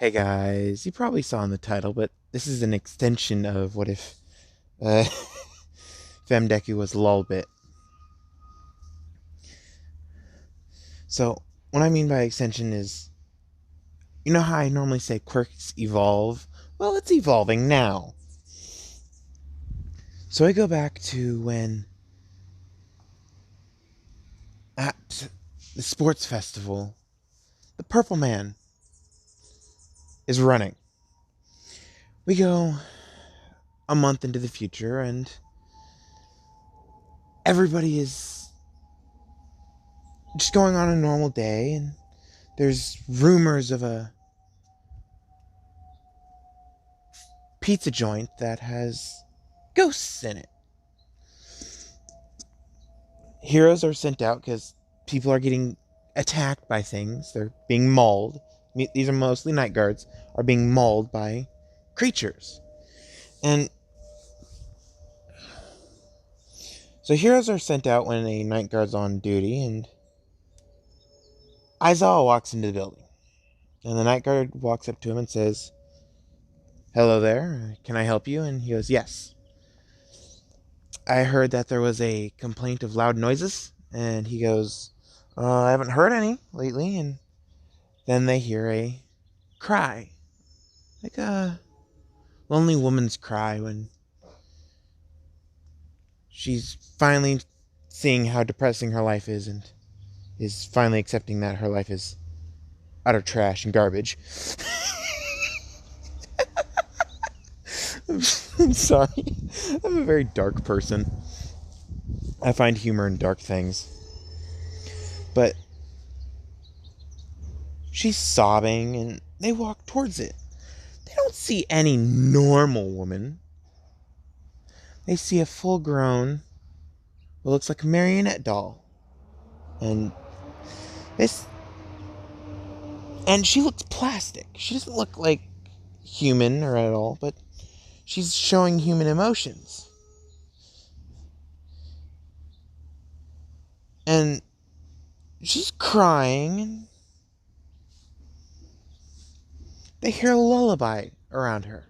Hey guys, you probably saw in the title, but this is an extension of what if uh, Femdeku was Lolbit. So, what I mean by extension is, you know how I normally say quirks evolve? Well, it's evolving now. So I go back to when, at the sports festival, the Purple Man is running. We go a month into the future, and everybody is just going on a normal day, and there's rumors of a pizza joint that has ghosts in it. Heroes are sent out because people are getting attacked by things. They're being mauled. These are mostly night guards, are being mauled by creatures. And so heroes are sent out when a night guard's on duty, and Aizawa walks into the building. And the night guard walks up to him and says, "Hello there, can I help you?" And he goes, "Yes. I heard that there was a complaint of loud noises." And he goes, "I haven't heard any lately." And then they hear a cry, like a lonely woman's cry when she's finally seeing how depressing her life is and is finally accepting that her life is utter trash and garbage. I'm sorry. I'm a very dark person. I find humor in dark things. But she's sobbing and they walk towards it. They don't see any normal woman. They see a full grown, what looks like a marionette doll. And this and she looks plastic. She doesn't look like human or at all, but she's showing human emotions. And she's crying, and they hear a lullaby around her.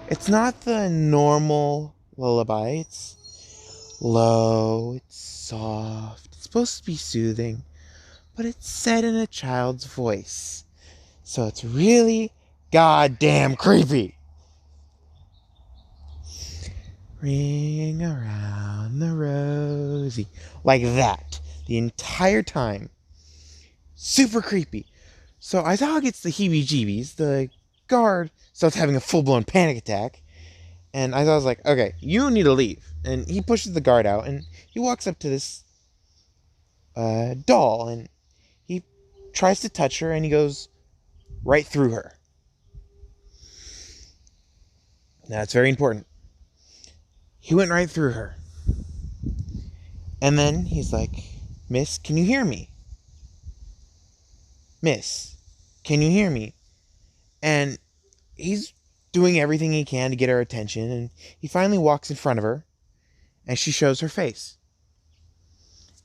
It's not the normal lullaby. It's low, it's soft, it's supposed to be soothing, but it's said in a child's voice. So it's really goddamn creepy. Ring around the rosy. Like that. The entire time. Super creepy. So Aizawa gets the heebie-jeebies. The guard starts having a full-blown panic attack. And Aizawa's like, "Okay, you need to leave." And he pushes the guard out. And he walks up to this doll. And he tries to touch her. And he goes right through her. Now, it's very important. He went right through her. And then he's like, "Miss, can you hear me? Miss, can you hear me?" And he's doing everything he can to get her attention. And he finally walks in front of her. And she shows her face.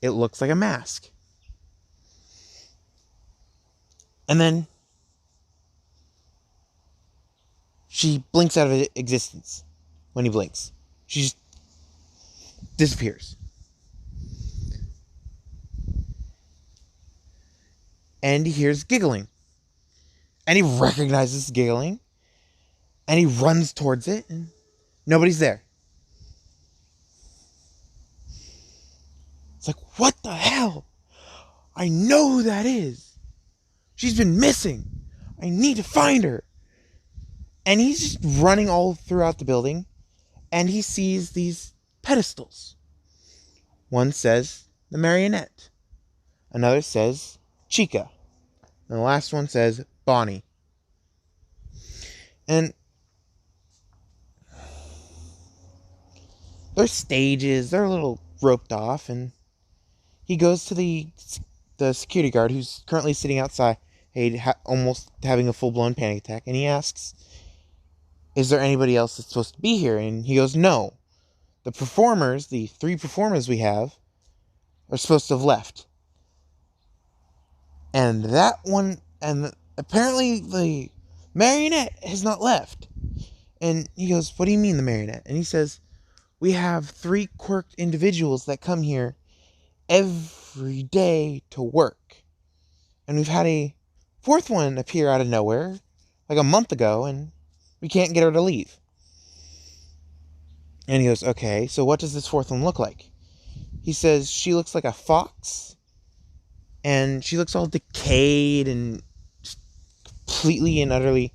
It looks like a mask. And then she blinks out of existence when he blinks. She just disappears. And he hears giggling. And he recognizes giggling. And he runs towards it. And nobody's there. It's like, what the hell? I know who that is. She's been missing. I need to find her. And he's just running all throughout the building. And he sees these pedestals. One says the marionette. Another says Chica. And the last one says Bonnie. And they're stages. They're a little roped off. And he goes to the security guard who's currently sitting outside, almost having a full-blown panic attack. And he asks, "Is there anybody else that's supposed to be here?" And he goes, "No. The performers, the 3 performers we have, are supposed to have left." And that one, and apparently the marionette has not left. And he goes, what do you mean the marionette? And he says, we have 3 quirked individuals that come here every day to work. And we've had a 4th one appear out of nowhere, like a month ago, and we can't get her to leave. And he goes, okay, so what does this 4th one look like? He says, she looks like a fox, and she looks all decayed and just completely and utterly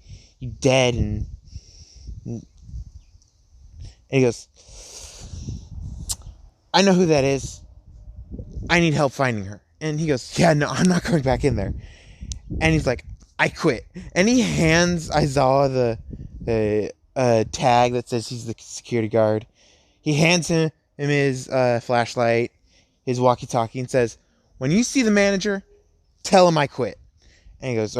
dead. And he goes, I know who that is. I need help finding her. And he goes, yeah, no, I'm not going back in there. And he's like, I quit. And he hands Aizawa the tag that says he's the security guard. He hands him his flashlight, his walkie-talkie, and says, when you see the manager, tell him I quit. And he goes,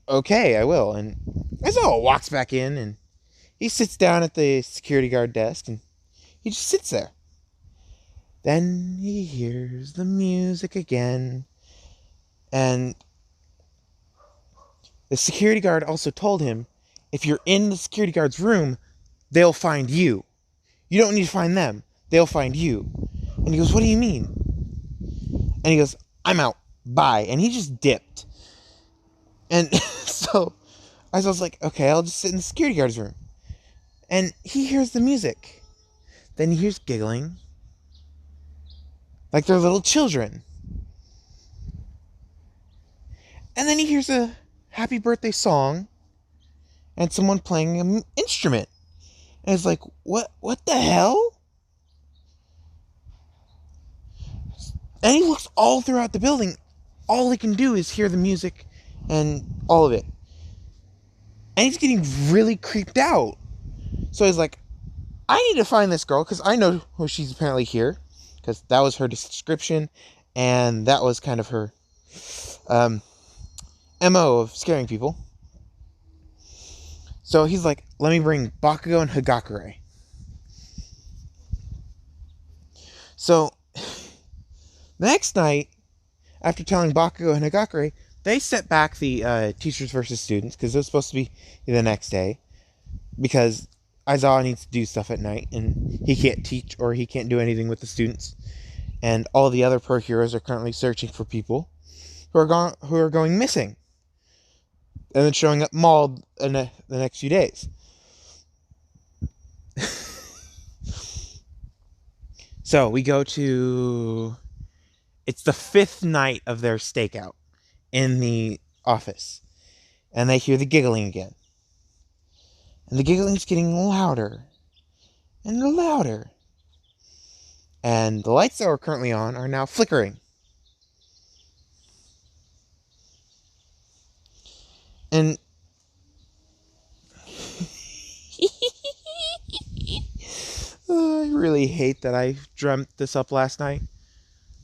okay, I will. And Aizawa walks back in, and he sits down at the security guard desk, and he just sits there. Then he hears the music again, and the security guard also told him, if you're in the security guard's room, they'll find you. You don't need to find them. They'll find you. And he goes, what do you mean? And he goes, I'm out. Bye. And he just dipped. And so I was like, okay, I'll just sit in the security guard's room. And he hears the music. Then he hears giggling. Like they're little children. And then he hears a happy birthday song. And someone playing an instrument. And it's like, what the hell? And he looks all throughout the building. All he can do is hear the music and all of it. And he's getting really creeped out. So he's like, I need to find this girl because I know who she's apparently here. Because that was her description. And that was kind of her MO of scaring people. So he's like, let me bring Bakugo and Hagakure. So the next night, after telling Bakugo and Hagakure, they set back the teachers versus students because it was supposed to be the next day. Because Aizawa needs to do stuff at night and he can't teach or he can't do anything with the students. And all the other pro heroes are currently searching for people who are going missing. And then showing up mauled in the next few days. So we go to... It's the 5th night of their stakeout in the office. And they hear the giggling again. And the giggling's getting louder. And louder. And the lights that are currently on are now flickering. And I really hate that I dreamt this up last night.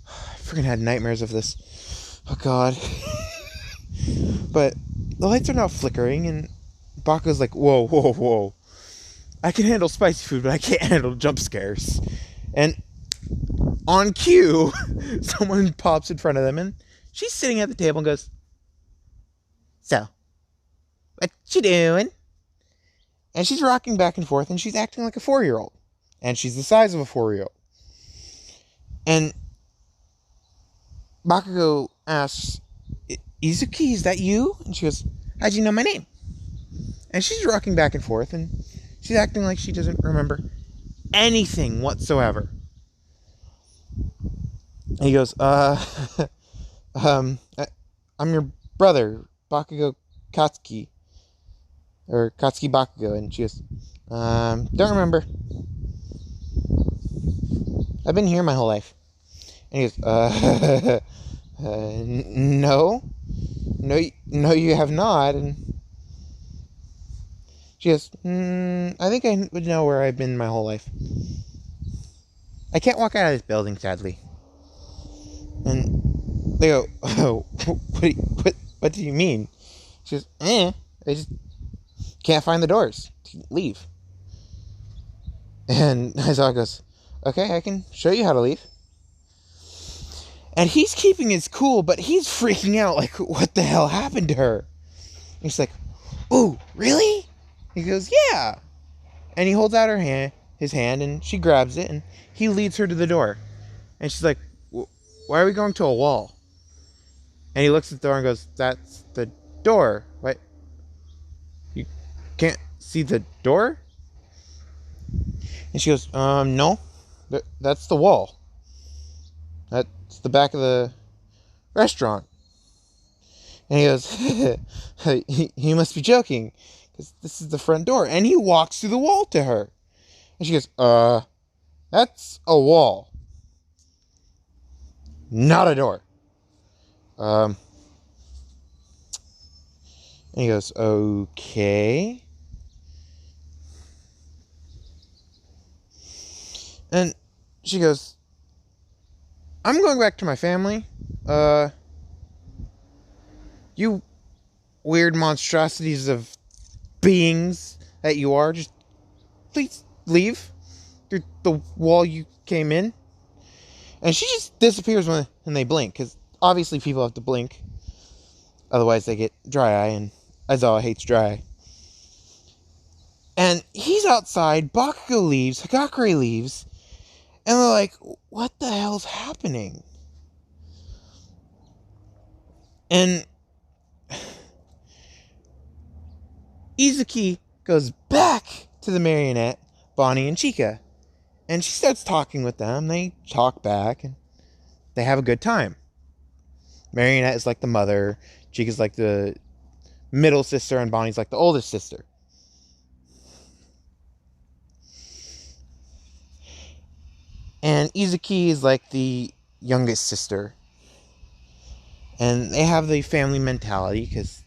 I freaking had nightmares of this. Oh god. But the lights are now flickering and Bakugo's like, whoa. I can handle spicy food, but I can't handle jump scares. And on cue, someone pops in front of them and she's sitting at the table and goes, so, what you doing? And she's rocking back and forth and she's acting like a 4-year-old. And she's the size of a 4-year-old. And Bakugo asks, Izuki, is that you? And she goes, how'd you know my name? And she's rocking back and forth and she's acting like she doesn't remember anything whatsoever. And he goes, I'm your brother, Bakugo Katsuki. Or Katsuki Bakugo. And she goes, don't remember. I've been here my whole life. And he goes, no, you have not. And she goes, I think I would know where I've been my whole life. I can't walk out of this building, sadly. And they go, oh, what do you mean? She goes, I just can't find the doors to leave. And Aizawa goes, okay, I can show you how to leave. And he's keeping his cool, but he's freaking out like, what the hell happened to her? And she's like, "Ooh, really?" He goes, "Yeah." And he holds out his hand, and she grabs it, and he leads her to the door. And she's like, "Why are we going to a wall?" And he looks at the door and goes, "That's the door. What? You can't see the door?" And she goes, No. That's the wall. That's the back of the restaurant." And he goes, he must be joking, because this is the front door. And he walks through the wall to her. And she goes, That's a wall, not a door. And he goes, "Okay." And she goes, "I'm going back to my family. You weird monstrosities of beings that you are, just please leave through the wall you came in." And she just disappears when they blink, because obviously people have to blink, otherwise they get dry eye, and Aizawa hates dry eye. And he's outside, Bakugo leaves, Hagakure leaves, and they're like, "What the hell's happening?" And Izuki goes back to the marionette, Bonnie and Chika, and she starts talking with them. They talk back, and they have a good time. Marionette is like the mother, Chika's like the middle sister, and Bonnie's like the oldest sister. And Izuki is like the youngest sister. And they have the family mentality, because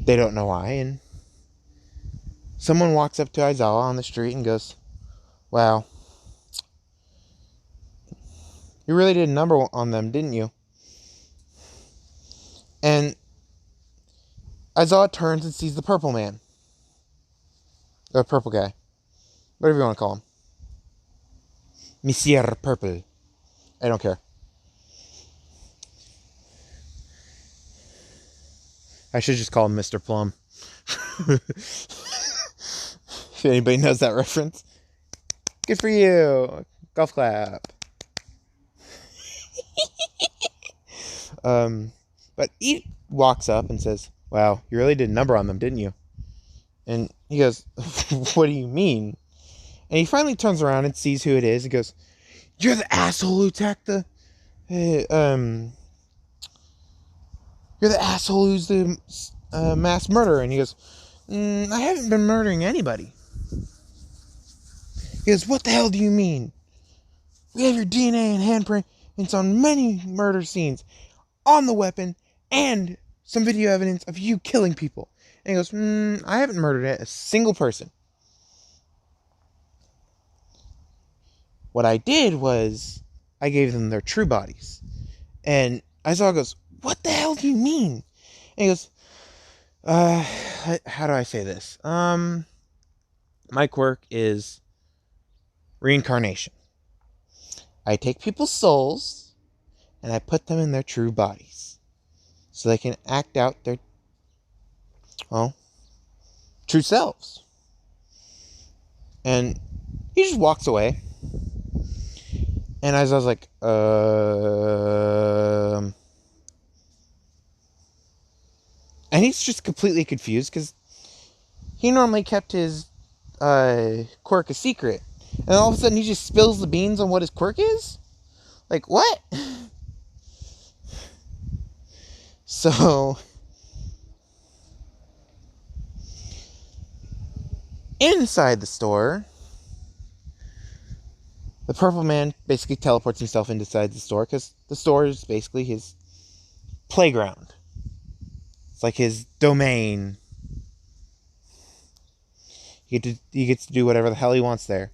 they don't know why. And someone walks up to Aizawa on the street and goes, "Wow, you really did a number on them, didn't you?" And Aizawa turns and sees the purple man. The purple guy. Whatever you want to call him. Monsieur Purple. I don't care. I should just call him Mr. Plum. If anybody knows that reference. Good for you. Golf clap. But he walks up and says, "Wow, you really did a number on them, didn't you?" And he goes, "What do you mean?" And he finally turns around and sees who it is. He goes, "You're the asshole who attacked the... you're the asshole who's the mass murderer." And he goes, "I haven't been murdering anybody." He goes, "What the hell do you mean? We have your DNA and handprint. It's on many murder scenes, on the weapon, and some video evidence of you killing people." And he goes, "I haven't murdered a single person. What I did was I gave them their true bodies." And Aizawa goes, "What the hell do you mean?" And he goes, how do I say this? My quirk is reincarnation. I take people's souls and I put them in their true bodies, so they can act out their, well, true selves." And he just walks away. And as I was like, and he's just completely confused, because he normally kept his quirk a secret. And all of a sudden he just spills the beans on what his quirk is? Like, what? So, inside the store, the purple man basically teleports himself inside the store, because the store is basically his playground. It's like his domain. He gets to do whatever the hell he wants there.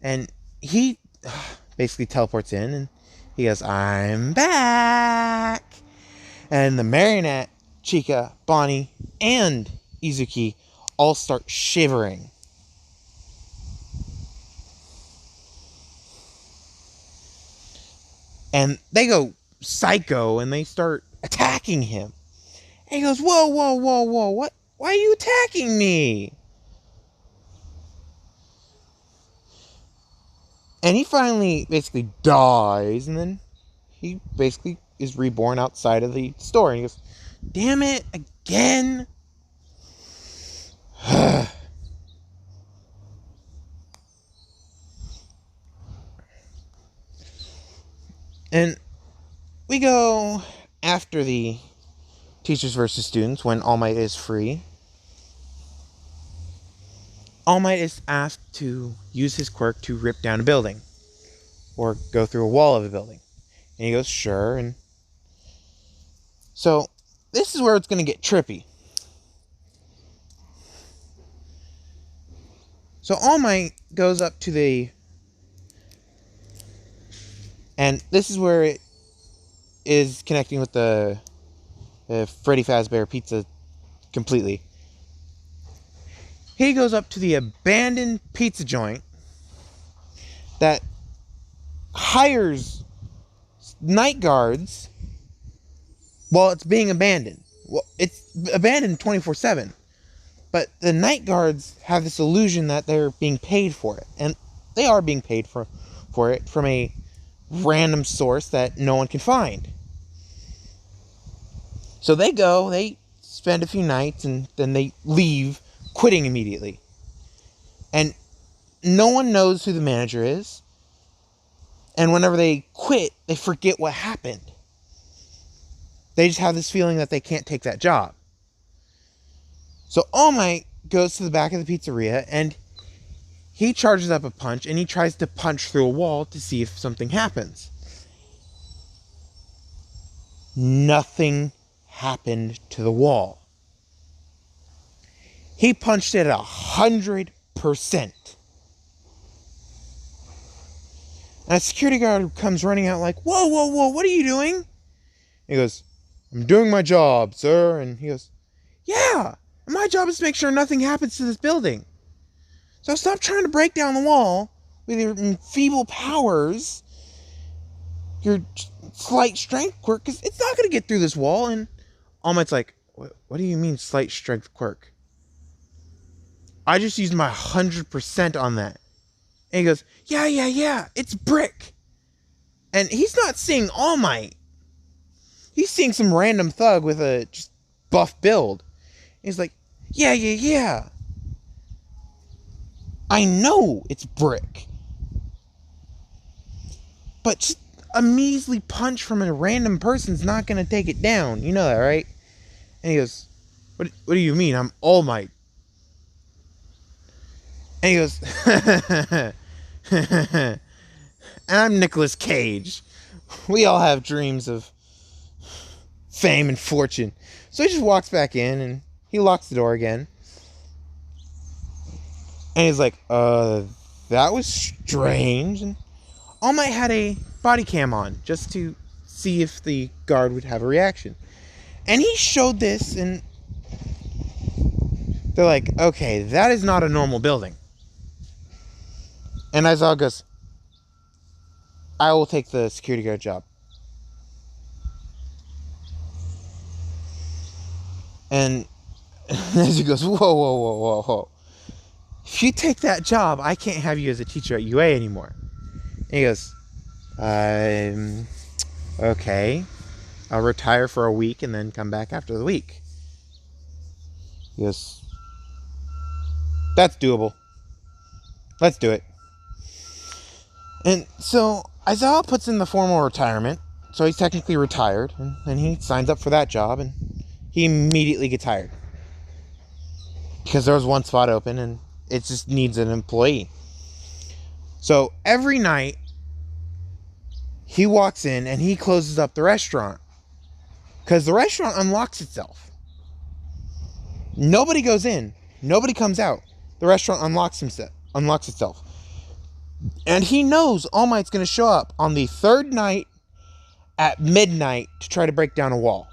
And he basically teleports in, and he goes, "I'm back." And the marionette, Chika, Bonnie, and Izuki all start shivering. And they go psycho, and they start attacking him. And he goes, whoa, whoa, whoa, whoa, what? Why are you attacking me? And he finally basically dies, and then he basically is reborn outside of the store. And he goes, damn it, again? And we go after the Teachers versus Students when All Might is free. All Might is asked to use his quirk to rip down a building or go through a wall of a building. And he goes, sure. And so this is where it's going to get trippy. So All Might goes up to the... And this is where it is connecting with the Freddy Fazbear Pizza completely. He goes up to the abandoned pizza joint that hires night guards while it's being abandoned. Well, it's abandoned 24/7. But the night guards have this illusion that they're being paid for it. And they are being paid for it from a random source that no one can find. So they go, they spend a few nights, and then they leave, quitting immediately. And no one knows who the manager is. And whenever they quit, they forget what happened. They just have this feeling that they can't take that job. So All Might goes to the back of the pizzeria, and he charges up a punch, and he tries to punch through a wall to see if something happens. Nothing happened to the wall. He punched it 100%. And a security guard comes running out like, whoa, whoa, whoa, what are you doing? He goes, I'm doing my job, sir. And he goes, yeah, my job is to make sure nothing happens to this building. So stop trying to break down the wall with your feeble powers, your slight strength quirk, because it's not going to get through this wall. And All Might's like, what do you mean slight strength quirk? I just used my 100% on that. And he goes, yeah, it's brick. And he's not seeing All Might. He's seeing some random thug with a just buff build. He's like, yeah. I know it's brick. But just a measly punch from a random person's not going to take it down. You know that, right? And he goes, what do you mean? I'm All Might. And he goes, and I'm Nicolas Cage. We all have dreams of fame and fortune. So he just walks back in, and he locks the door again. And he's like, that was strange. And All Might had a body cam on just to see if the guard would have a reaction. And he showed this, and they're like, okay, that is not a normal building. And Aizawa goes, I will take the security guard job. And Nezu goes, whoa. If you take that job, I can't have you as a teacher at UA anymore. And he goes, okay. I'll retire for a week and then come back after the week. He goes, that's doable. Let's do it. And so Aizawa puts in the formal retirement. So he's technically retired. And then he signs up for that job. And he immediately gets hired. Because there was one spot open and it just needs an employee. So every night, he walks in and he closes up the restaurant. Because the restaurant unlocks itself. Nobody goes in. Nobody comes out. The restaurant unlocks itself. And he knows All Might's going to show up on the third night at midnight to try to break down a wall.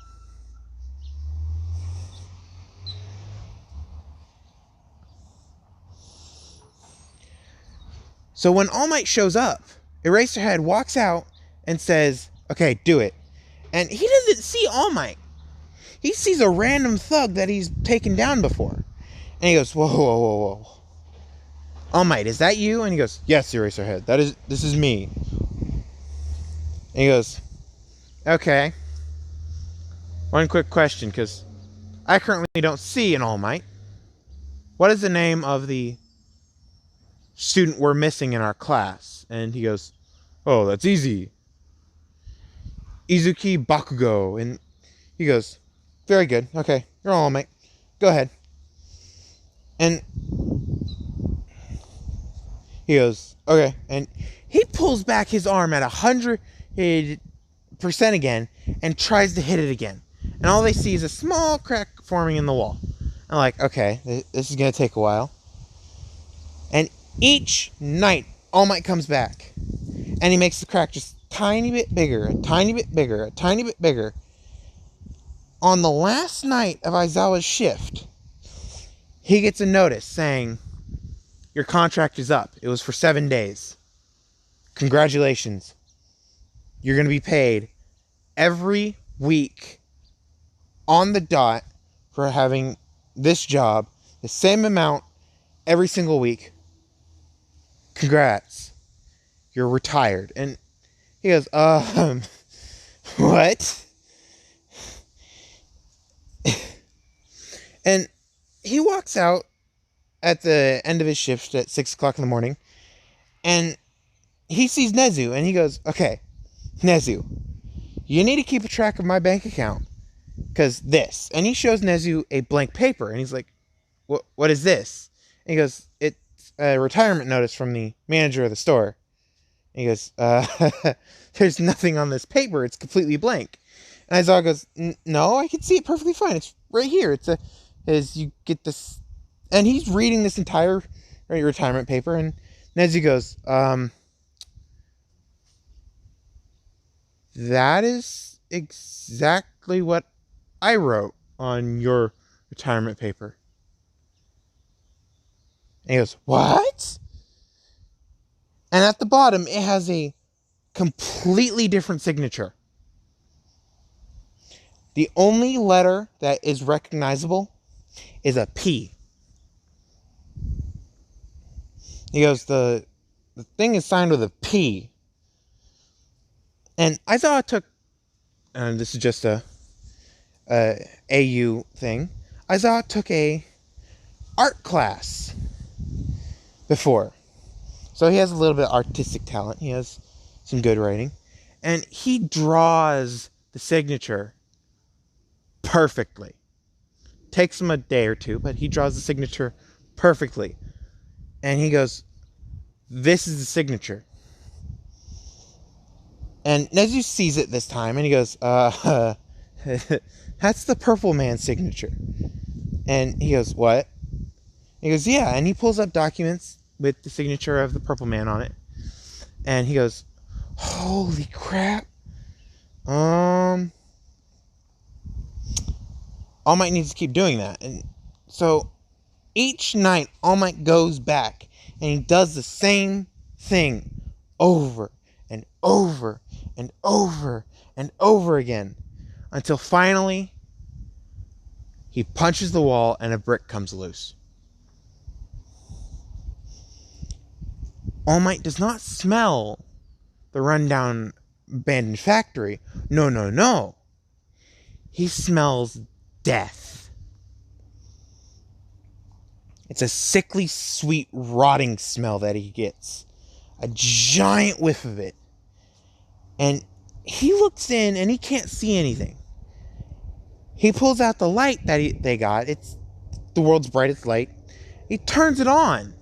So when All Might shows up, Eraserhead walks out and says, okay, do it. And he doesn't see All Might. he sees a random thug that he's taken down before. And he goes, whoa, whoa, whoa, whoa. All Might, is that you? And he goes, yes, Eraserhead. This is me. And he goes, okay. One quick question, because I currently don't see an All Might. What is the name of the student we're missing in our class? And he goes, oh, that's easy. Izuki Bakugo. And he goes, very good. Okay, you're All Might. Go ahead. And he goes, okay. And he pulls back his arm at 100% again and tries to hit it again. And all they see is a small crack forming in the wall. I'm like, okay, this is going to take a while. And each night, All Might comes back. And he makes the crack just a tiny bit bigger, a tiny bit bigger, a tiny bit bigger. On the last night of Aizawa's shift, he gets a notice saying, your contract is up. It was for 7 days. Congratulations. You're going to be paid every week on the dot for having this job, the same amount every single week. Congrats. You're retired. And he goes, what? And he walks out at the end of his shift at 6 o'clock in the morning, and he sees Nezu, and he goes, okay, Nezu, you need to keep a track of my bank account, because this, and he shows Nezu a blank paper, and he's like, what is this? And he goes, it's a retirement notice from the manager of the store. And he goes, there's nothing on this paper, it's completely blank. And Aizawa goes, no, I can see it perfectly fine, it's right here, you get this. And he's reading this entire retirement paper, and Nezu goes, that is exactly what I wrote on your retirement paper. And he goes, what? And at the bottom, it has a completely different signature. The only letter that is recognizable is a P. He goes, the thing is signed with a P. And Aizawa took, and this is just a AU thing, Aizawa took a art class before. So he has a little bit of artistic talent. He has some good writing. And he draws the signature perfectly. Takes him a day or two, but he draws the signature perfectly. And he goes, this is the signature. And Nezu sees it this time, and he goes, that's the Purple Man signature. And he goes, what? He goes, yeah. And he pulls up documents with the signature of the Purple Man on it. And he goes, holy crap. All Might needs to keep doing that. And so each night, All Might goes back and he does the same thing over and over and over and over again until finally he punches the wall and a brick comes loose. All Might does not smell the rundown abandoned factory. No, no, no. He smells death. It's a sickly, sweet, rotting smell that he gets. A giant whiff of it. And he looks in and he can't see anything. He pulls out the light that they got. It's the world's brightest light. He turns it on.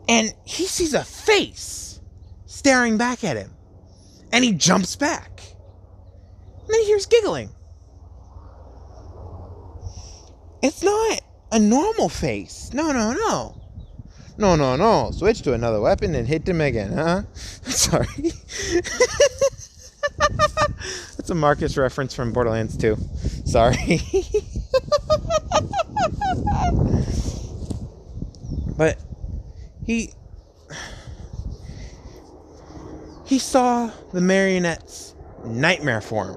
And he sees a face staring back at him. And he jumps back. And then he hears giggling. It's not a normal face. No, no, no. No, no, no. Switch to another weapon and hit him again, huh? Sorry. That's a Marcus reference from Borderlands 2. Sorry. But he saw the marionette's nightmare form.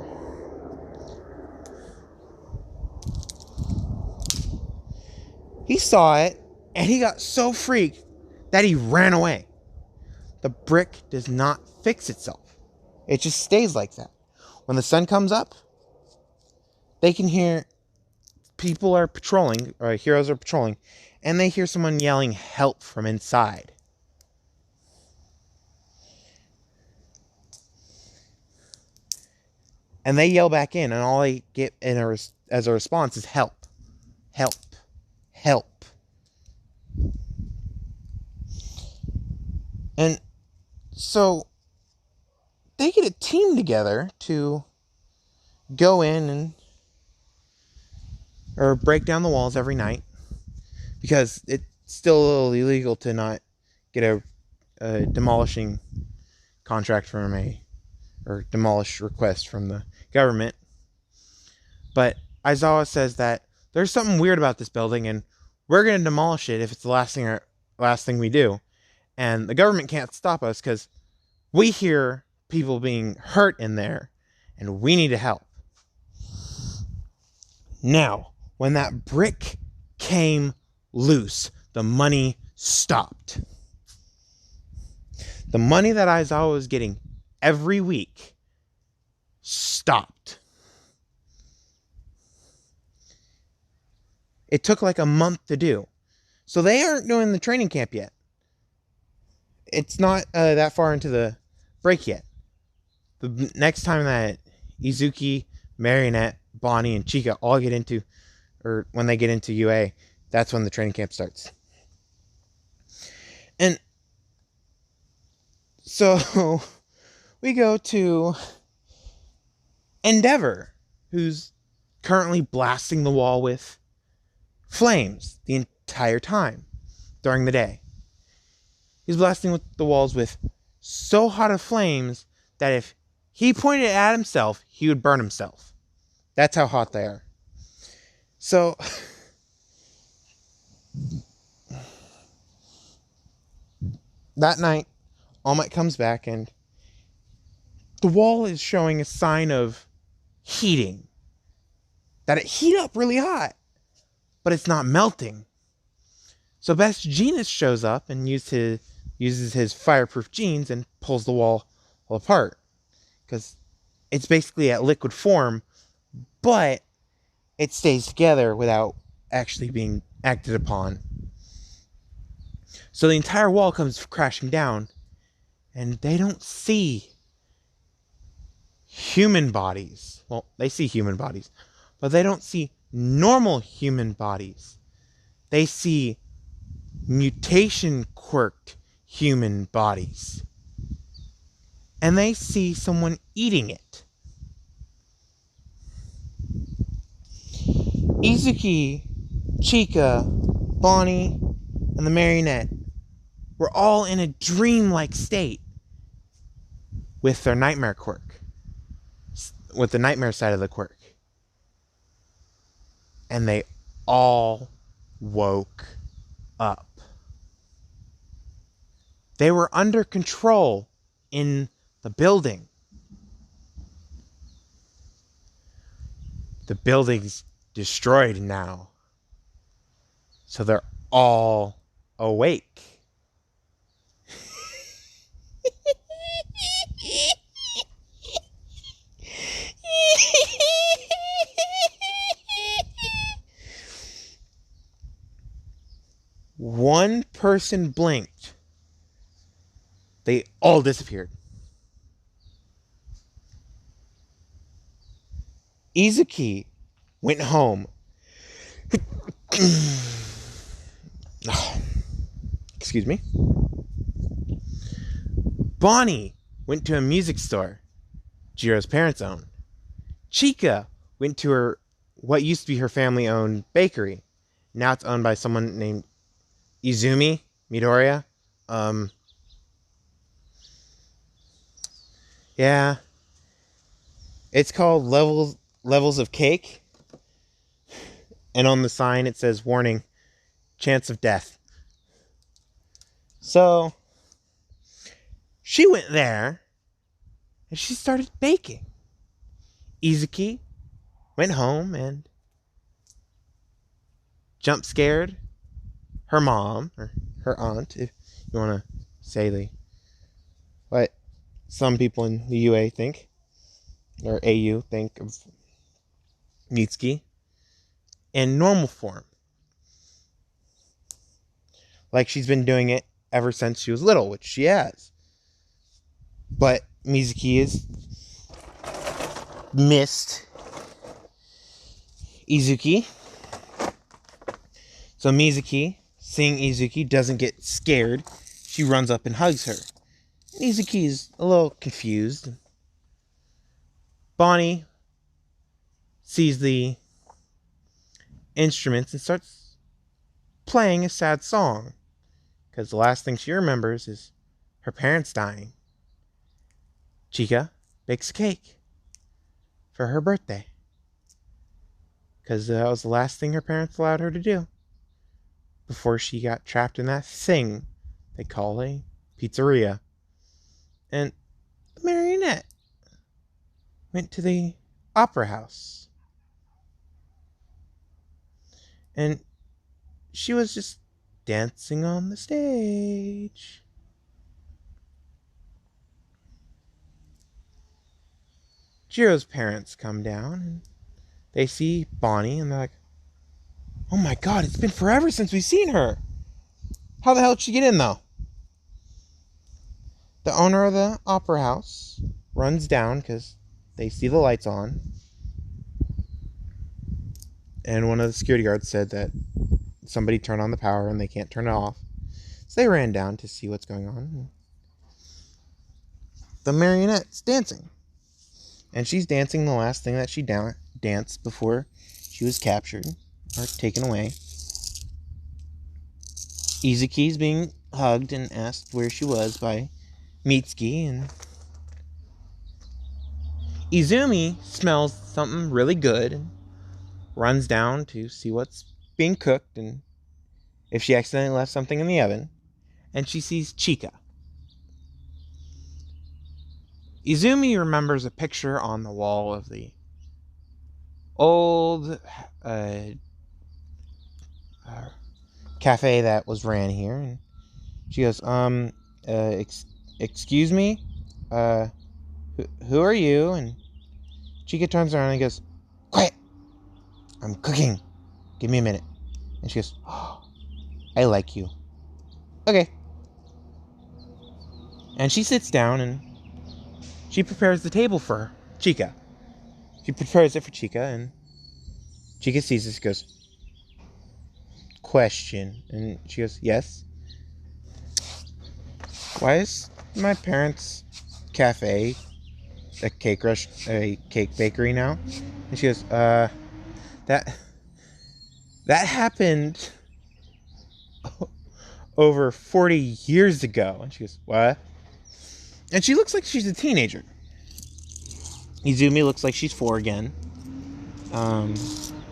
He saw it, and he got so freaked that he ran away. The brick does not fix itself. It just stays like that. When the sun comes up, they can hear people are patrolling, or heroes are patrolling, and they hear someone yelling help from inside. And they yell back in, and all they get as a response is help. Help. Help. And so they get a team together to go in or break down the walls every night, because it's still illegal to not get a demolishing contract from or demolish request from the government. But Aizawa says that there's something weird about this building, and we're going to demolish it if it's the last thing we do. And the government can't stop us because we hear people being hurt in there, and we need to help. Now, when that brick came loose, the money stopped. The money that Aizawa was getting every week stopped. It took like a month to do. So they aren't doing the training camp yet. It's not that far into the break yet. The next time that Izuki, Marionette, Bonnie, and Chica all get into, or when they get into UA, that's when the training camp starts. And so we go to Endeavor, who's currently blasting the wall with flames the entire time during the day. He's blasting with the walls with so hot of flames that if he pointed it at himself, he would burn himself. That's how hot they are. So that night, All Might comes back, and the wall is showing a sign of heating. That it heat up really hot, but it's not melting. So Best Jeanist shows up and uses his fireproof jeans and pulls the wall apart. Because it's basically at liquid form, but it stays together without actually being acted upon. So the entire wall comes crashing down, and they don't see human bodies. Well, they see human bodies, but they don't see normal human bodies. They see mutation quirked human bodies. And they see someone eating it. Izuki, Chica, Bonnie, and the Marionette were all in a dreamlike state with their nightmare quirk. With the nightmare side of the quirk. And they all woke up. They were under control in the building. The building's destroyed now. So they're all awake. One person blinked. They all disappeared. Izuki went home. Excuse me. Bonnie went to a music store Jiro's parents owned. Chica went to what used to be her family-owned bakery. Now it's owned by someone named Izumi Midoriya. Yeah. It's called Levels of Cake. And on the sign it says, warning, chance of death. So she went there and she started baking. Izuki went home and jump scared her mom, or her aunt, if you want to say what some people in the UA think, or AU think of Mitsuki in normal form. Like she's been doing it ever since she was little, which she has. But Mizuki has missed Izuki. So Mizuki, seeing Izuki, doesn't get scared. She runs up and hugs her. And Izuki is a little confused. Bonnie sees the instruments and starts playing a sad song. Because the last thing she remembers is her parents dying. Chika bakes a cake for her birthday. Because that was the last thing her parents allowed her to do before she got trapped in that thing they call a pizzeria. And the marionette went to the opera house. And she was just dancing on the stage. Jiro's parents come down and they see Bonnie and they're like, oh my god, it's been forever since we've seen her. How the hell did she get in though? The owner of the opera house runs down because they see the lights on. And one of the security guards said that somebody turned on the power and they can't turn it off. So they ran down to see what's going on. The marionette's dancing. And she's dancing the last thing that she danced before she was captured or taken away. Izuki's being hugged and asked where she was by Mitsuki, and Izumi smells something really good and runs down to see what's being cooked and if she accidentally left something in the oven, and she sees Chika. Izumi remembers a picture on the wall of the old cafe that was ran here, and she goes, excuse me, who are you? And Chika turns around and goes, quiet, I'm cooking, give me a minute. And she goes, oh, I like you. Okay. And she sits down and she prepares the table for Chika. She prepares it for Chika, and Chika sees this, goes, question. And she goes, yes. Why is my parents' cafe a cake bakery now? And she goes, that happened over 40 years ago. And she goes, what? And she looks like she's a teenager. Izumi looks like she's 4 again.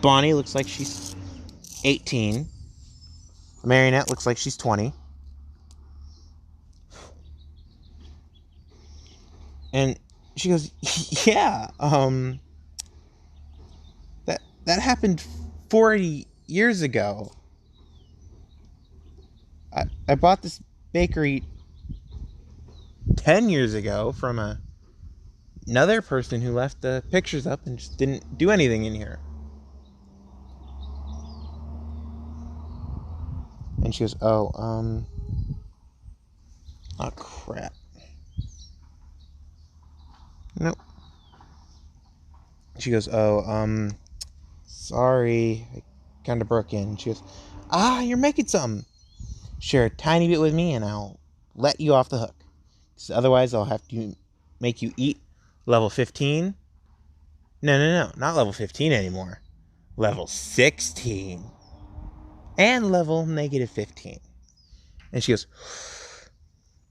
Bonnie looks like she's 18. Marionette looks like she's 20. And she goes, yeah, that happened 40 years ago. I bought this bakery 10 years ago from another person who left the pictures up and just didn't do anything in here. And she goes, oh crap. Nope. She goes, sorry, I kind of broke in. She goes, you're making something. Share a tiny bit with me and I'll let you off the hook. So otherwise I'll have to make you eat level 15. No, not level 15 anymore. Level 16. And level negative 15. And she goes,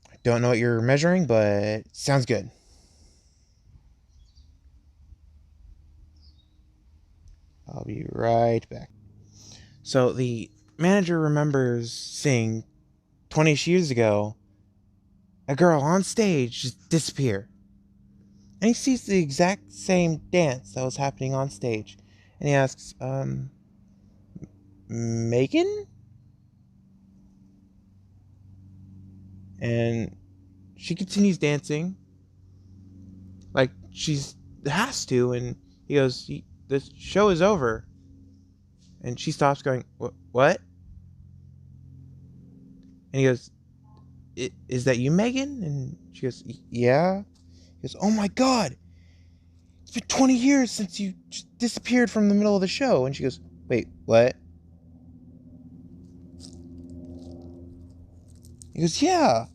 I don't know what you're measuring, but sounds good. I'll be right back. So the manager remembers seeing 20 years ago a girl on stage just disappear. And he sees the exact same dance that was happening on stage. And he asks, Megan? And she continues dancing like she's has to, and he goes, the show is over. And she stops going, what? And he goes, is that you, Megan? And she goes, yeah. He goes, oh my God, it's been 20 years since you just disappeared from the middle of the show. And she goes, wait, what? He goes, yeah,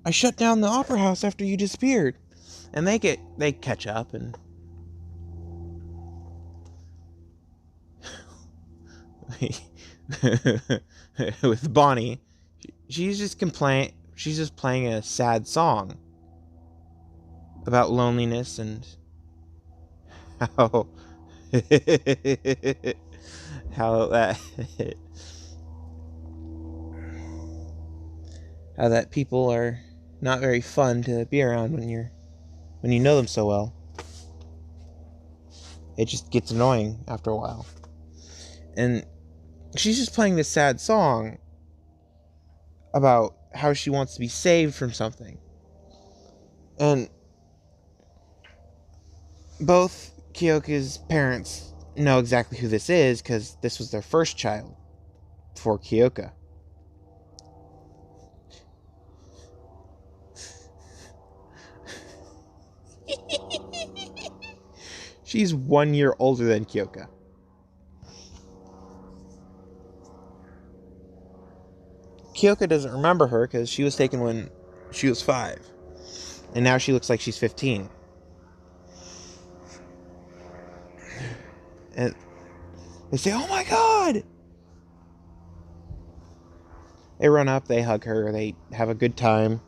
I shut down the opera house after you disappeared. And they catch up, and with Bonnie, she's just playing a sad song about loneliness and how how that how that people are not very fun to be around when you know them so well. It just gets annoying after a while. And she's just playing this sad song about how she wants to be saved from something. And both Kyoka's parents know exactly who this is because this was their first child for Kyoka. She's 1 year older than Kyoka. Kyoka doesn't remember her because she was taken when she was 5. And now she looks like she's 15. And they say, oh my God! They run up, they hug her, they have a good time.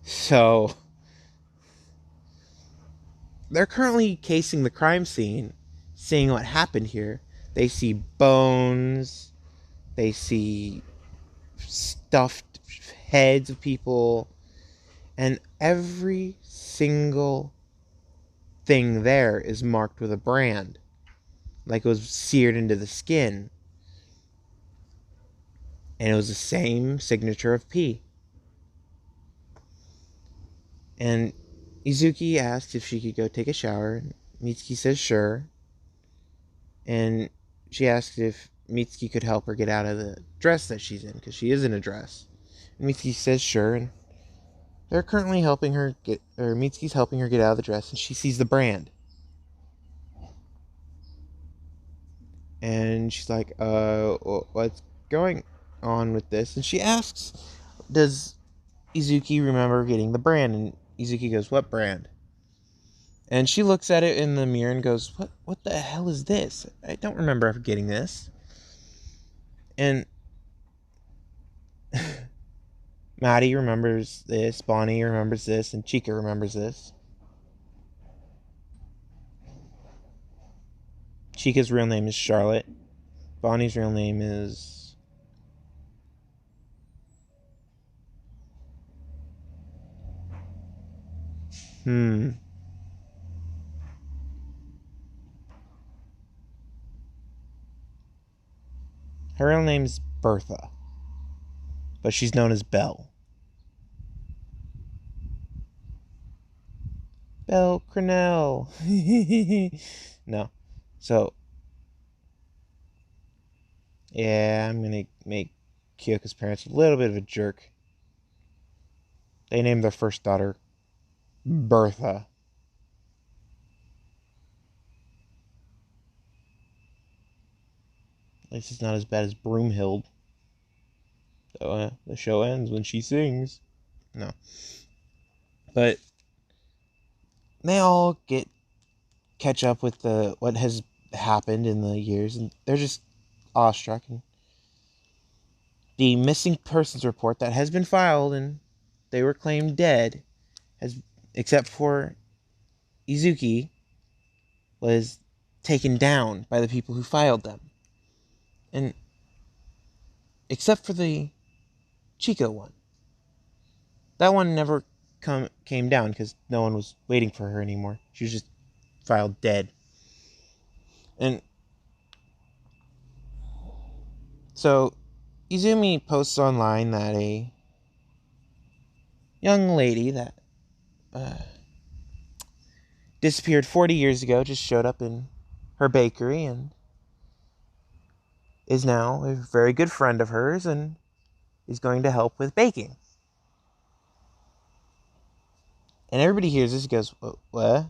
So, they're currently casing the crime scene, seeing what happened here. They see bones, they see stuffed heads of people, and every single thing there is marked with a brand, like it was seared into the skin. And it was the same signature of P. And Izuki asked if she could go take a shower, and Mitsuki says sure. And she asked if Mitsuki could help her get out of the dress that she's in, because she is in a dress. And Mitsuki says sure, and they're currently helping her get, or Mitsuki's helping her get out of the dress, and she sees the brand. And she's like, what's going on with this? And she asks, does Izuki remember getting the brand? And Izuki goes, what brand? And she looks at it in the mirror and goes, what the hell is this? I don't remember ever getting this. And Maddie remembers this, Bonnie remembers this, and Chica remembers this. Chica's real name is Charlotte. Bonnie's real name is... Her real name's Bertha, but she's known as Belle. Belle Cornell. No. So, yeah, I'm gonna make Kyoka's parents a little bit of a jerk. They named their first daughter Bertha. At least it's not as bad as Broomhild. So, the show ends when she sings. No. But they all catch up with what has happened in the years, and they're just awestruck. And the missing persons report that has been filed, and they were claimed dead, has, except for Izuki, was taken down by the people who filed them. And except for the Chico one. That one never came down because no one was waiting for her anymore. She was just filed dead. And so Izumi posts online that a young lady that disappeared 40 years ago just showed up in her bakery and is now a very good friend of hers and is going to help with baking. And everybody hears this and goes, what?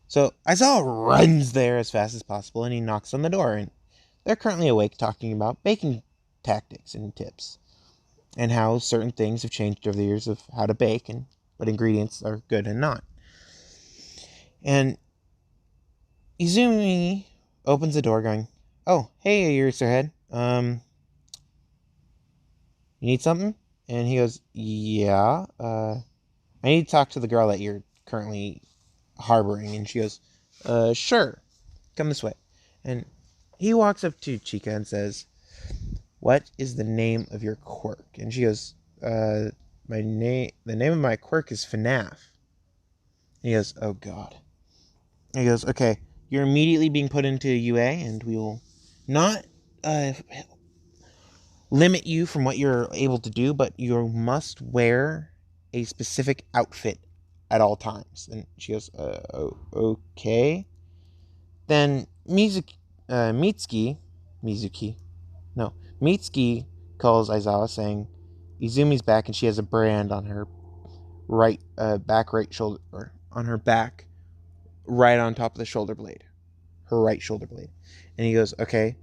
So Aizawa runs there as fast as possible and he knocks on the door. And they're currently awake talking about baking tactics and tips and how certain things have changed over the years of how to bake and what ingredients are good and not. And Izumi opens the door going, oh, hey, Eraserhead. You need something? And he goes, yeah, I need to talk to the girl that you're currently harboring. And she goes, sure, come this way. And he walks up to Chika and says, what is the name of your quirk? And she goes, the name of my quirk is fnaf. And he goes, oh God. And he goes, okay, you're immediately being put into UA and we will not limit you from what you're able to do, but you must wear a specific outfit at all times. And she goes, okay. Then Mitsuki calls Aizawa saying Izumi's back and she has a brand on her right shoulder, or on her back, right on top of the shoulder blade, her right shoulder blade. And he goes, okay,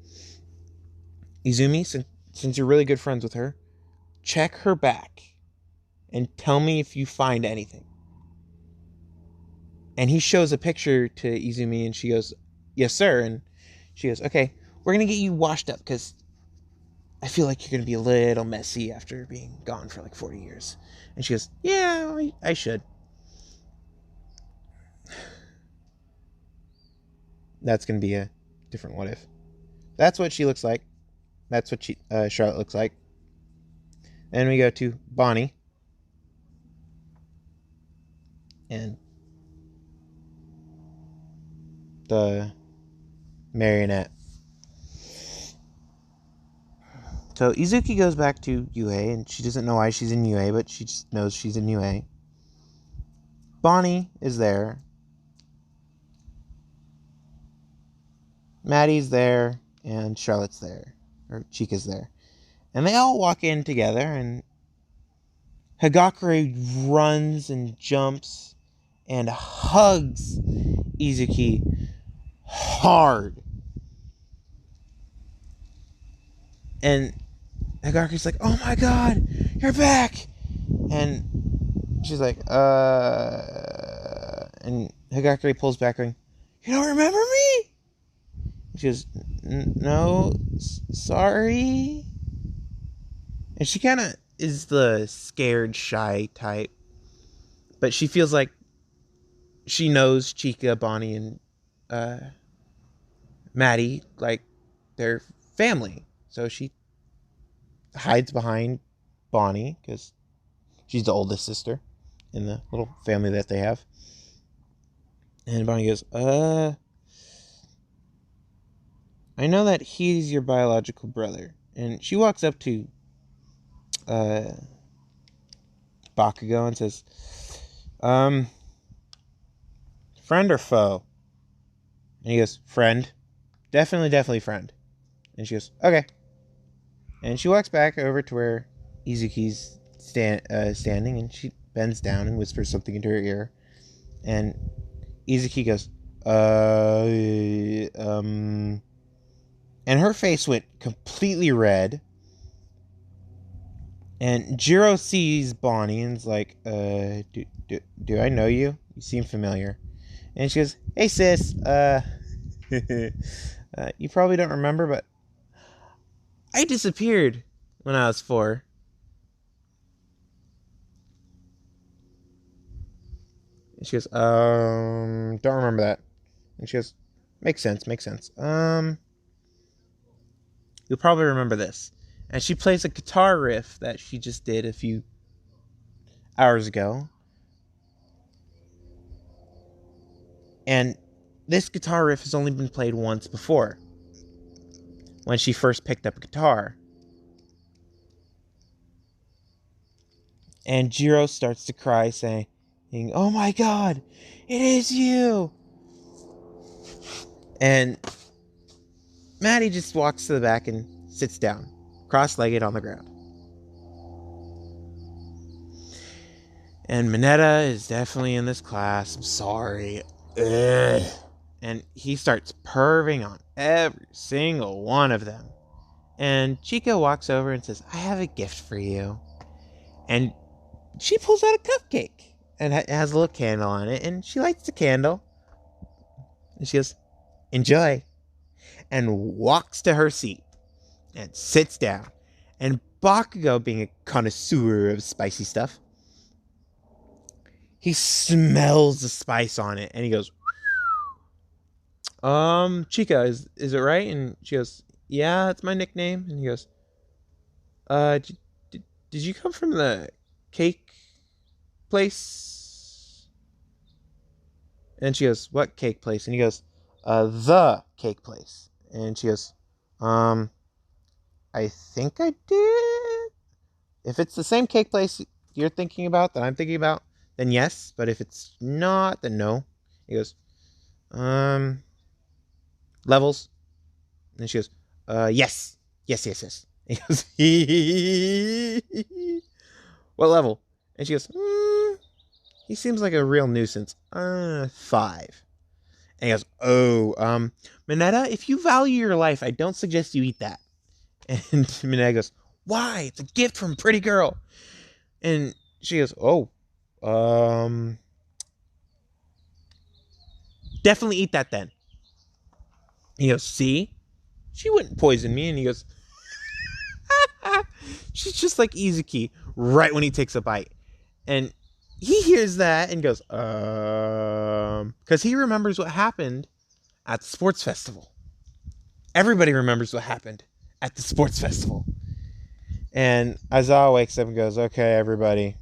Izumi, since you're really good friends with her, check her back and tell me if you find anything. And he shows a picture to Izumi and she goes, yes, sir. And she goes, okay, we're going to get you washed up because I feel like you're going to be a little messy after being gone for like 40 years. And she goes, yeah, I should. That's going to be a different what if. That's what she looks like. That's what Charlotte looks like. Then we go to Bonnie. And the marionette. So Izuki goes back to UA, and she doesn't know why she's in UA, but she just knows she's in UA. Bonnie is there. Maddie's there, and Charlotte's there. Or Chica's there. And they all walk in together, and Hagakure runs and jumps and hugs Izuki hard. And Hagakure's like, oh my God, you're back. And she's like, and Hagakure pulls back going, you don't remember me? She goes, no, sorry. And she kind of is the scared, shy type. But she feels like she knows Chika, Bonnie, and Maddie, like they're family. So she hides behind Bonnie because she's the oldest sister in the little family that they have. And Bonnie goes, I know that he's your biological brother. And she walks up to Bakugo and says, friend or foe? And he goes, friend. Definitely friend. And she goes, okay. And she walks back over to where Izuki's standing, and she bends down and whispers something into her ear. And Izuki goes, and her face went completely red. And Jiro sees Bonnie and is like, do I know you? You seem familiar. And she goes, hey sis, you probably don't remember, but I disappeared when I was 4. And she goes, don't remember that. And she goes, makes sense. You'll probably remember this. And she plays a guitar riff that she just did a few hours ago. And this guitar riff has only been played once before, when she first picked up a guitar. And Jiro starts to cry, saying, "Oh my God, it is you!" And Maddie just walks to the back and sits down, cross-legged on the ground. And Mineta is definitely in this class. I'm sorry. Ugh. And he starts perving on every single one of them. And Chica walks over and says, "I have a gift for you." And she pulls out a cupcake. And it has a little candle on it. And she lights the candle. And she goes, "Enjoy." And walks to her seat. And sits down. And Bakugo, being a connoisseur of spicy stuff, he smells the spice on it. And he goes, "Chica, is it right?" And she goes, "Yeah, it's my nickname." And he goes, did you come from the cake place?" And she goes, "What cake place?" And he goes, "The cake place." And she goes, "I think I did. If it's the same cake place you're thinking about, that I'm thinking about, then yes. But if it's not, then no." He goes, "Levels?" And she goes, "Yes. Yes. He goes, "What level?" And she goes, "He seems like a real nuisance. 5. And he goes, Mineta, if you value your life, I don't suggest you eat that." And Mineta goes, "Why? It's a gift from a pretty girl." And she goes, "Definitely eat that then." He goes, "See? She wouldn't poison me." And he goes, "She's just like Izuki," right when he takes a bite. And he hears that and goes, because he remembers what happened at the sports festival. Everybody remembers what happened at the sports festival. And Aizawa wakes up and goes, "Okay, everybody,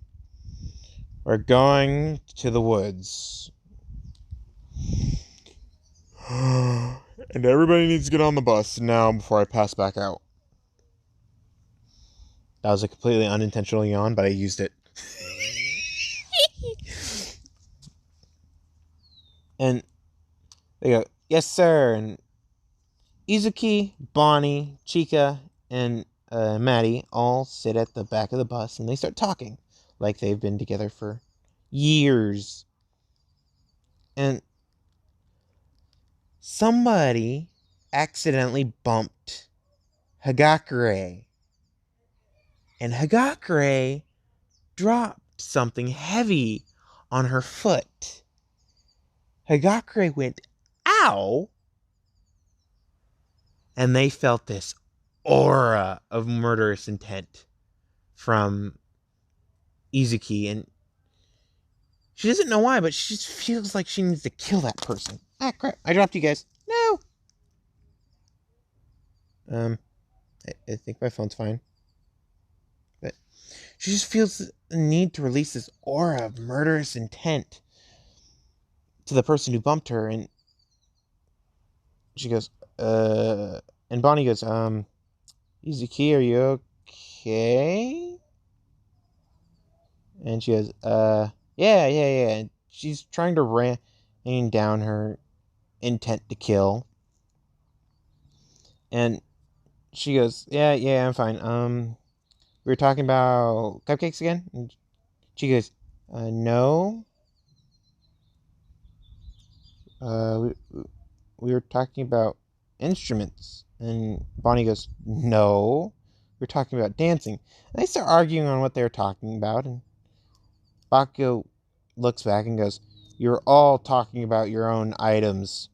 we're going to the woods." "And everybody needs to get on the bus now before I pass back out." That was a completely unintentional yawn, but I used it. And they go, "Yes, sir." And Izuki, Bonnie, Chica, and Maddie all sit at the back of the bus, and they start talking like they've been together for years. And somebody accidentally bumped Hagakure. And Hagakure dropped something heavy on her foot. Hagakure went, "Ow!" And they felt this aura of murderous intent from Izuki. And she doesn't know why, but she just feels like she needs to kill that person. Ah, crap. I dropped you guys. No! I think my phone's fine. But she just feels the need to release this aura of murderous intent to the person who bumped her. And she goes, and Bonnie goes, "Izuki, are you okay?" And she goes, yeah. And she's trying to rein down her intent to kill. And she goes, yeah, I'm fine. We were talking about cupcakes again? And she goes, no. We were talking about instruments. And Bonnie goes, no. We're talking about dancing. And they start arguing on what they were talking about. And Bakugo looks back and goes, "You're all talking about your own items."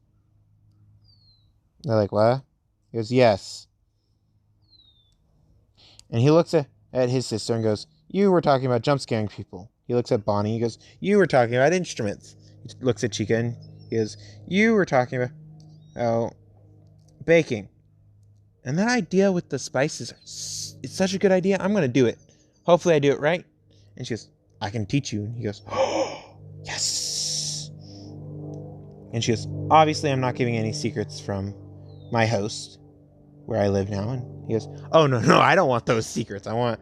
They're like, "What?" He goes, "Yes." And he looks at his sister and goes, "You were talking about jump scaring people." He looks at Bonnie. He goes, "You were talking about instruments." He looks at Chica and he goes, "You were talking about, baking." And that idea with the spices, it's such a good idea. I'm going to do it. Hopefully I do it right. And she goes, "I can teach you." And he goes, "Oh, yes." And she goes, obviously, I'm not giving any secrets from my host where I live now. And he goes, oh, no, I don't want those secrets. I want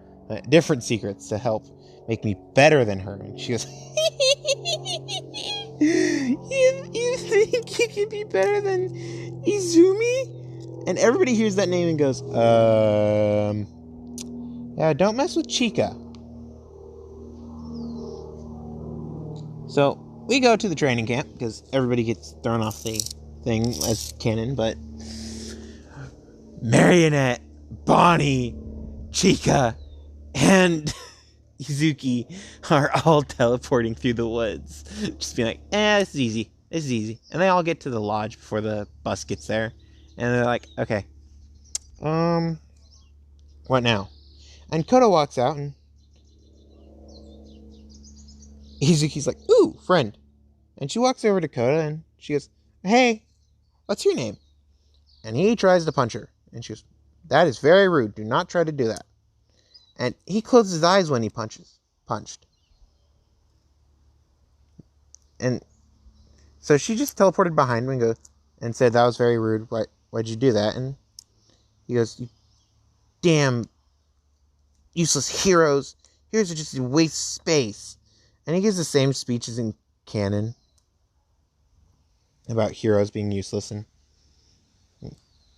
different secrets to help make me better than her. And she goes, you think you can be better than Izumi? And everybody hears that name and goes, yeah, don't mess with Chica. So we go to the training camp because everybody gets thrown off the thing as canon, but Marionette, Bonnie, Chica, and Izuki are all teleporting through the woods. Just being like, this is easy. This is easy. And they all get to the lodge before the bus gets there. And they're like, okay, what now? And Koto walks out and Izuki's like, ooh, friend. And she walks over to Koto and she goes, hey, what's your name? And he tries to punch her. And she goes, that is very rude. Do not try to do that. And he closes his eyes when he punched. And so she just teleported behind him and said, that was very rude. Why'd you do that? And he goes, you damn useless heroes. Heroes are just a waste of space. And he gives the same speeches in canon about heroes being useless and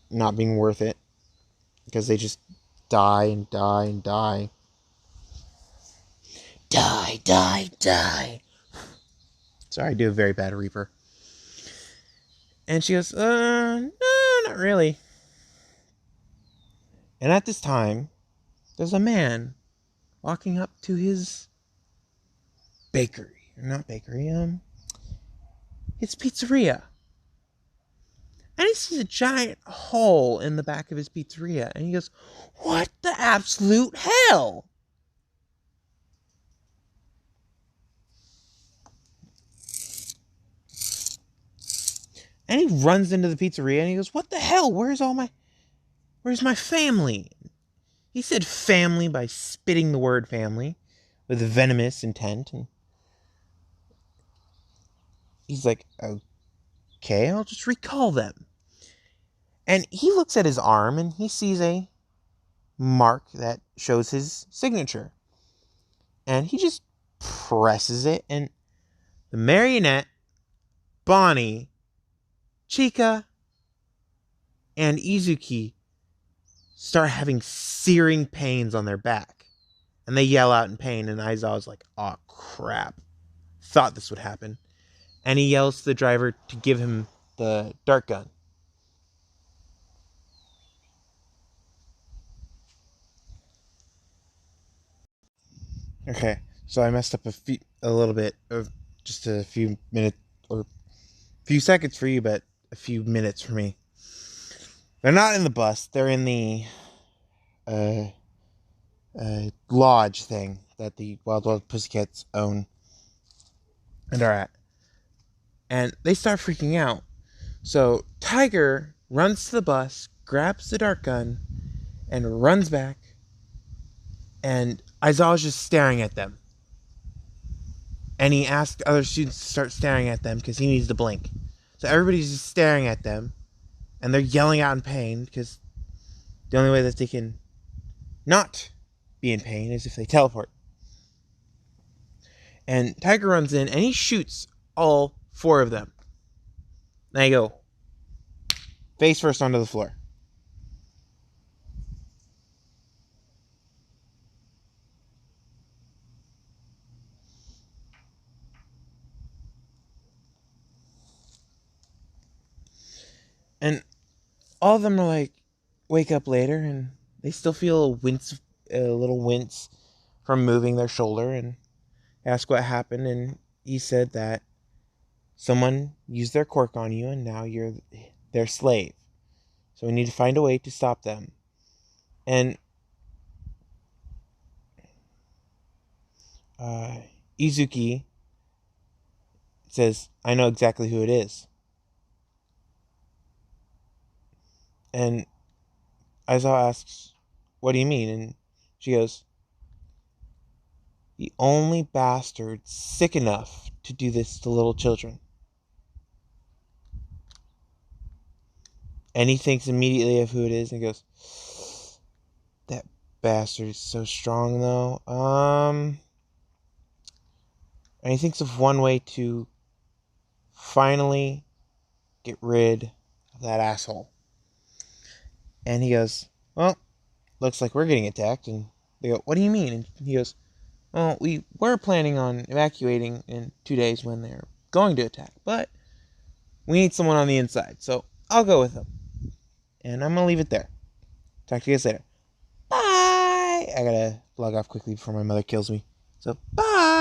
not being worth it. Because they just die and die and die. Die. Sorry, I do a very bad Reaper. And she goes, no, not really. And at this time, there's a man walking up to his bakery. Not bakery, his pizzeria. And he sees a giant hole in the back of his pizzeria. And he goes, what the absolute hell? And he runs into the pizzeria and he goes, what the hell? Where's my family? He said family by spitting the word family with venomous intent. And he's like, okay, I'll just recall them. And he looks at his arm and he sees a mark that shows his signature. And he just presses it and the Marionette, Bonnie, Chica, and Izuki start having searing pains on their back. And they yell out in pain, and Aizawa's like, oh crap. Thought this would happen. And he yells to the driver to give him the dart gun. Okay, so I messed up a little bit of just a few minutes or a few seconds for you, but a few minutes for me. They're not in the bus. They're in the lodge thing that the Wild Wild Pussycats own and are at. And they start freaking out. So Tiger runs to the bus, grabs the dart gun, and runs back. And Aizawa's just staring at them. And he asked other students to start staring at them because he needs to blink. So everybody's just staring at them. And they're yelling out in pain because the only way that they can not be in pain is if they teleport. And Tiger runs in and he shoots all 4 of them. They go face first onto the floor. And all of them are like, wake up later, and they still feel a little wince from moving their shoulder, and ask what happened. And he said that someone used their quirk on you, and now you're their slave. So we need to find a way to stop them. And Izuki says, I know exactly who it is. And Aizawa asks, what do you mean? And she goes, the only bastard sick enough to do this to little children. And he thinks immediately of who it is and he goes, that bastard is so strong though. And he thinks of one way to finally get rid of that asshole. And he goes, well, looks like we're getting attacked. And they go, what do you mean? And he goes, well, we were planning on evacuating in 2 days when they're going to attack, but we need someone on the inside, so I'll go with them. And I'm going to leave it there. Talk to you guys later. Bye! I gotta log off quickly before my mother kills me. So, bye!